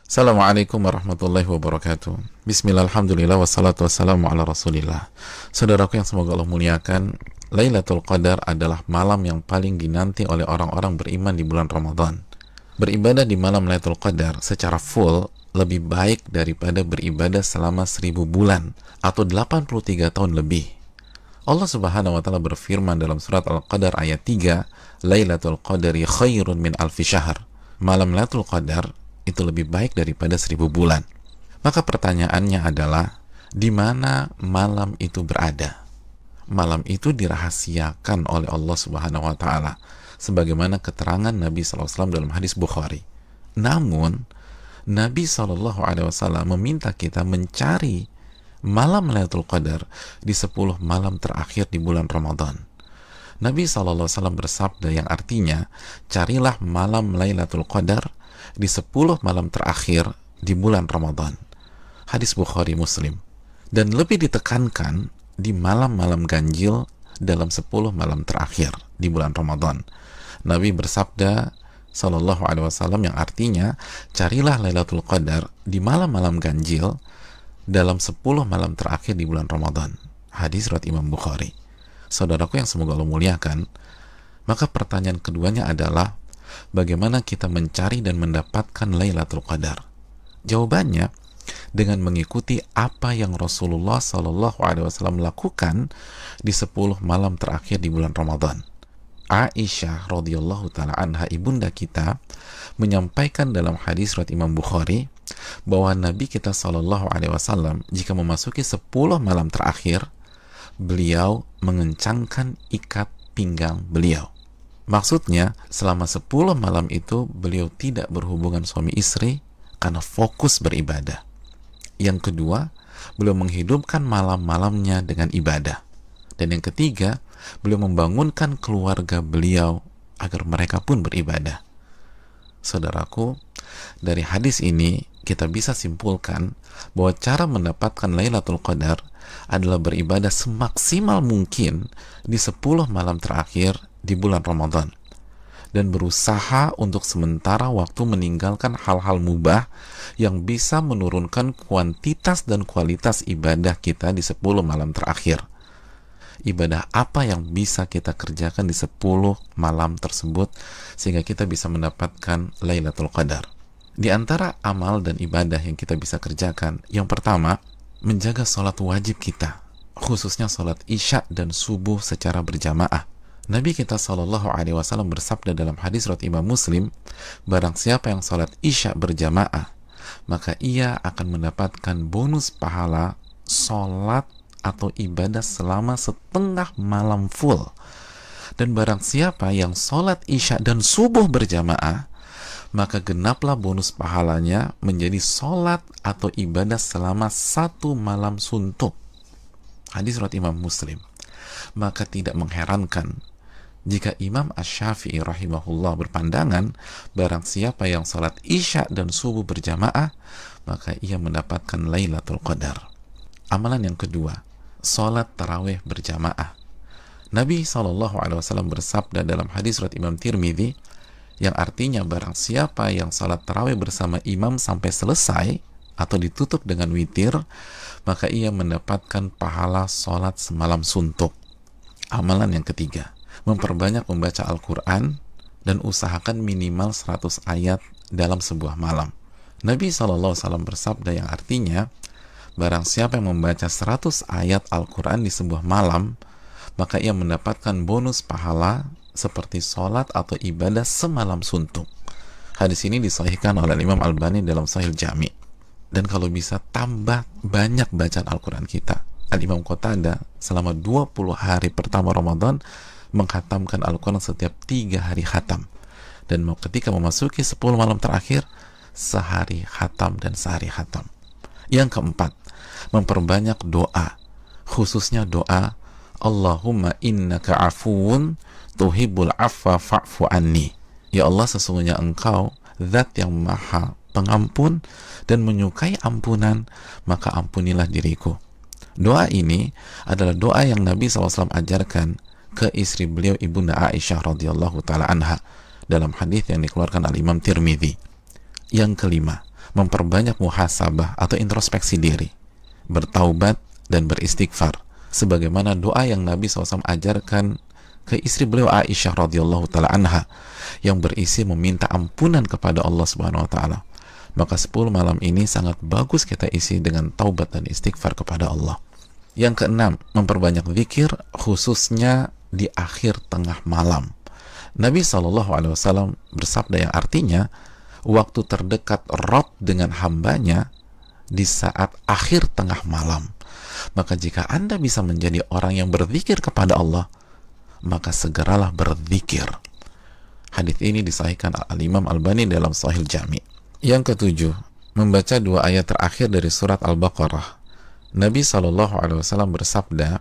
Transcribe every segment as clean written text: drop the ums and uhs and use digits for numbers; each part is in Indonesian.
Assalamualaikum warahmatullahi wabarakatuh. Bismillah, alhamdulillah, wassalatu wassalamu ala rasulillah. Saudaraku yang semoga Allah muliakan, Lailatul Qadar adalah malam yang paling dinanti oleh orang-orang beriman di bulan Ramadan. Beribadah di malam Lailatul Qadar secara full lebih baik daripada beribadah selama 1000 bulan atau 83 tahun lebih. Allah Subhanahu wa taala berfirman dalam surat Al-Qadar ayat 3, Lailatul Qadari khairun min alfi syahr. Malam Lailatul Qadar itu lebih baik daripada 1000 bulan. Maka pertanyaannya adalah, di mana malam itu berada? Malam itu dirahasiakan oleh Allah Subhanahu wa taala sebagaimana keterangan Nabi SAW dalam hadis Bukhari. Namun Nabi SAW meminta kita mencari malam Lailatul Qadar di 10 malam terakhir di bulan Ramadan. Nabi SAW bersabda yang artinya, carilah malam Lailatul Qadar di 10 malam terakhir di bulan Ramadan. Hadis Bukhari Muslim. Dan lebih ditekankan di malam-malam ganjil dalam 10 malam terakhir di bulan Ramadan. Nabi bersabda sallallahu alaihi wasallam yang artinya, carilah Lailatul Qadar di malam-malam ganjil dalam 10 malam terakhir di bulan Ramadan. Hadis riwayat Imam Bukhari. Saudaraku yang semoga Allah muliakan, maka pertanyaan keduanya adalah, bagaimana kita mencari dan mendapatkan Lailatul Qadar? Jawabannya dengan mengikuti apa yang Rasulullah SAW lakukan di 10 malam terakhir di bulan Ramadan. Aisyah radhiyallahu taala anha, ibunda kita, menyampaikan dalam hadis riwayat Imam Bukhari bahwa Nabi kita SAW jika memasuki 10 malam terakhir, beliau mengencangkan ikat pinggang beliau. Maksudnya, selama 10 malam itu beliau tidak berhubungan suami istri karena fokus beribadah. Yang kedua, beliau menghidupkan malam-malamnya dengan ibadah. Dan yang ketiga, beliau membangunkan keluarga beliau agar mereka pun beribadah. Saudaraku, dari hadis ini kita bisa simpulkan bahwa cara mendapatkan Lailatul Qadar adalah beribadah semaksimal mungkin di 10 malam terakhir di bulan Ramadan, dan berusaha untuk sementara waktu meninggalkan hal-hal mubah yang bisa menurunkan kuantitas dan kualitas ibadah kita di 10 malam terakhir. Ibadah apa yang bisa kita kerjakan di 10 malam tersebut sehingga kita bisa mendapatkan Lailatul Qadar? Di antara amal dan ibadah yang kita bisa kerjakan, yang pertama, menjaga sholat wajib kita, khususnya sholat isya dan subuh secara berjamaah. Nabi kita SAW bersabda dalam hadis riwayat Imam Muslim, barang siapa yang sholat isya berjamaah, maka ia akan mendapatkan bonus pahala sholat atau ibadah selama setengah malam full. Dan barang siapa yang sholat isya dan subuh berjamaah, maka genaplah bonus pahalanya menjadi sholat atau ibadah selama 1 malam suntuk. Hadis riwayat Imam Muslim. Maka tidak mengherankan jika Imam Asy-Syafi'i rahimahullah berpandangan, barang siapa yang sholat isya dan subuh berjamaah, maka ia mendapatkan Lailatul Qadar. Amalan yang kedua, sholat tarawih berjamaah. Nabi SAW bersabda dalam hadis riwayat Imam Tirmidzi, yang artinya barang siapa yang salat tarawih bersama imam sampai selesai atau ditutup dengan witir, maka ia mendapatkan pahala salat semalam suntuk. Amalan yang ketiga, memperbanyak membaca Al-Quran dan usahakan minimal 100 ayat dalam sebuah malam. Nabi SAW bersabda yang artinya, barang siapa yang membaca 100 ayat Al-Quran di sebuah malam, maka ia mendapatkan bonus pahala seperti sholat atau ibadah semalam suntuk. Hadis ini disahihkan oleh Imam Albani dalam Sahih Jami. Dan kalau bisa tambah banyak bacaan Al-Quran kita. Al-Imam Qatadah selama 20 hari pertama Ramadan menghatamkan Al-Quran setiap 3 hari khatam. Dan ketika memasuki 10 malam terakhir, sehari khatam dan sehari khatam. Yang keempat, memperbanyak doa, khususnya doa Allahumma innaka afuun tuhibbul afwa fa'fu anni. Ya Allah, sesungguhnya Engkau zat yang maha pengampun dan menyukai ampunan, maka ampunilah diriku. Doa ini adalah doa yang Nabi SAW ajarkan ke istri beliau, ibunda Aisyah radhiyallahu taala anha, dalam hadis yang dikeluarkan oleh Imam Tirmidzi. Yang kelima, memperbanyak muhasabah atau introspeksi diri, bertaubat dan beristighfar, sebagaimana doa yang Nabi SAW ajarkan ke istri beliau Aisyah radhiyallahu taala anha yang berisi meminta ampunan kepada Allah Subhanahu wa taala. Maka 10 malam ini sangat bagus kita isi dengan taubat dan istighfar kepada Allah. Yang keenam, memperbanyak zikir khususnya di akhir tengah malam. Nabi SAW bersabda yang artinya waktu terdekat Rabb dengan hambanya di saat akhir tengah malam. Maka jika Anda bisa menjadi orang yang berzikir kepada Allah, maka segeralah berzikir. Hadis ini disahihkan Al-Imam Albani dalam Sahih Jami'. Yang ketujuh, membaca 2 ayat terakhir dari surat Al-Baqarah. Nabi SAW bersabda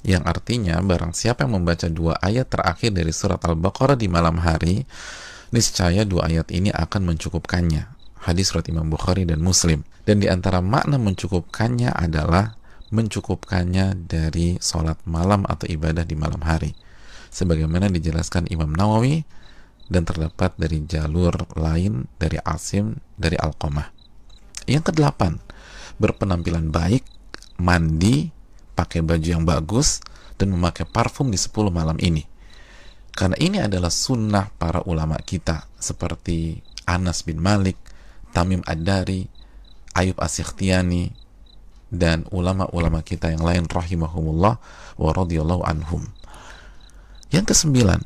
yang artinya barang siapa yang membaca 2 ayat terakhir dari surat Al-Baqarah di malam hari, niscaya 2 ayat ini akan mencukupkannya. Hadis riwayat Imam Bukhari dan Muslim. Dan di antara makna mencukupkannya adalah mencukupkannya dari sholat malam atau ibadah di malam hari, sebagaimana dijelaskan Imam Nawawi dan terdapat dari jalur lain dari Asim dari Alqamah. Yang kedelapan, berpenampilan baik, mandi, pakai baju yang bagus, dan memakai parfum di 10 malam ini. Karena ini adalah sunnah para ulama kita seperti Anas bin Malik, Tamim Ad-Dari, Ayub As-Sikhtiyani, dan ulama-ulama kita yang lain rahimahumullah wa radhiyallahu anhum. Yang kesembilan,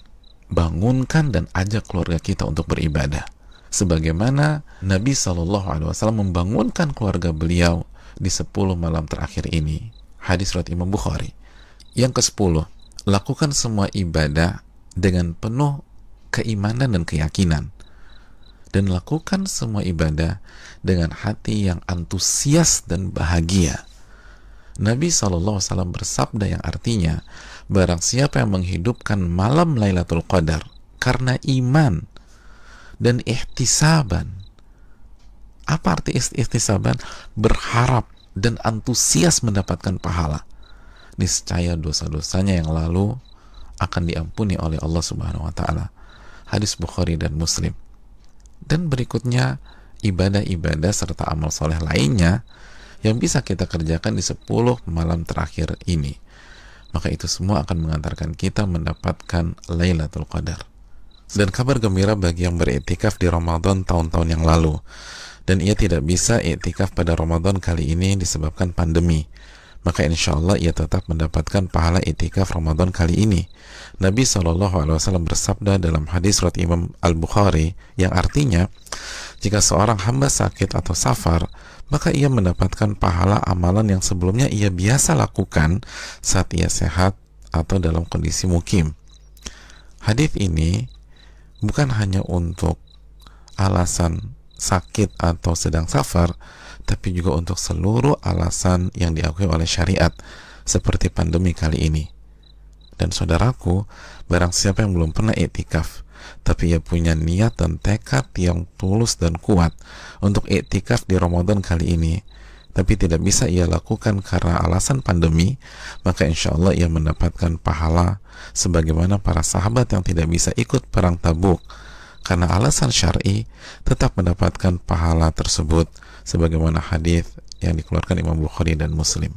bangunkan dan ajak keluarga kita untuk beribadah, sebagaimana Nabi SAW membangunkan keluarga beliau di 10 malam terakhir ini. Hadis riwayat Imam Bukhari. Yang ke-10, lakukan semua ibadah dengan penuh keimanan dan keyakinan, dan lakukan semua ibadah dengan hati yang antusias dan bahagia. Nabi SAW bersabda yang artinya, barang siapa yang menghidupkan malam Lailatul Qadar karena iman dan ihtisaban. Apa arti ihtisaban? Berharap dan antusias mendapatkan pahala, niscaya dosa-dosanya yang lalu akan diampuni oleh Allah Subhanahu wa taala. Hadis Bukhari dan Muslim. Dan berikutnya, ibadah-ibadah serta amal soleh lainnya yang bisa kita kerjakan di 10 malam terakhir ini. Maka itu semua akan mengantarkan kita mendapatkan Lailatul Qadar. Dan kabar gembira bagi yang beriktikaf di Ramadan tahun-tahun yang lalu, dan ia tidak bisa iktikaf pada Ramadan kali ini disebabkan pandemi, maka insya Allah ia tetap mendapatkan pahala iktikaf Ramadan kali ini. Nabi SAW bersabda dalam hadis riwayat Imam Al-Bukhari yang artinya, jika seorang hamba sakit atau safar, maka ia mendapatkan pahala amalan yang sebelumnya ia biasa lakukan saat ia sehat atau dalam kondisi mukim. Hadis ini bukan hanya untuk alasan sakit atau sedang safar, tapi juga untuk seluruh alasan yang diakui oleh syariat, seperti pandemi kali ini. Dan saudaraku, barang siapa yang belum pernah iktikaf, tapi ia punya niat dan tekad yang tulus dan kuat untuk iktikaf di Ramadan kali ini, tapi tidak bisa ia lakukan karena alasan pandemi, maka insya Allah ia mendapatkan pahala sebagaimana para sahabat yang tidak bisa ikut perang Tabuk karena alasan syar'i, tetap mendapatkan pahala tersebut sebagaimana hadis yang dikeluarkan Imam Bukhari dan Muslim.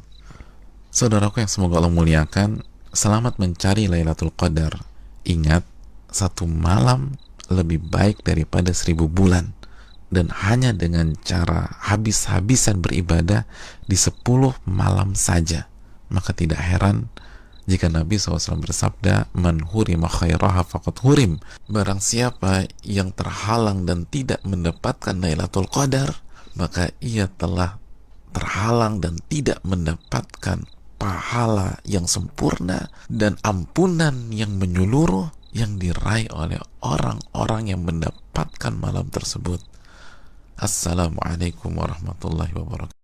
Saudaraku yang semoga Allah muliakan, selamat mencari Lailatul Qadar. Ingat, 1 malam lebih baik daripada 1000 bulan, dan hanya dengan cara habis-habisan beribadah di 10 malam saja. Maka tidak heran jika Nabi SAW bersabda, man hurima khairaha faqad hurim. Barang siapa yang terhalang dan tidak mendapatkan Lailatul Qadar, maka ia telah terhalang dan tidak mendapatkan pahala yang sempurna dan ampunan yang menyeluruh yang diraih oleh orang-orang yang mendapatkan malam tersebut. Assalamualaikum warahmatullahi wabarakatuh.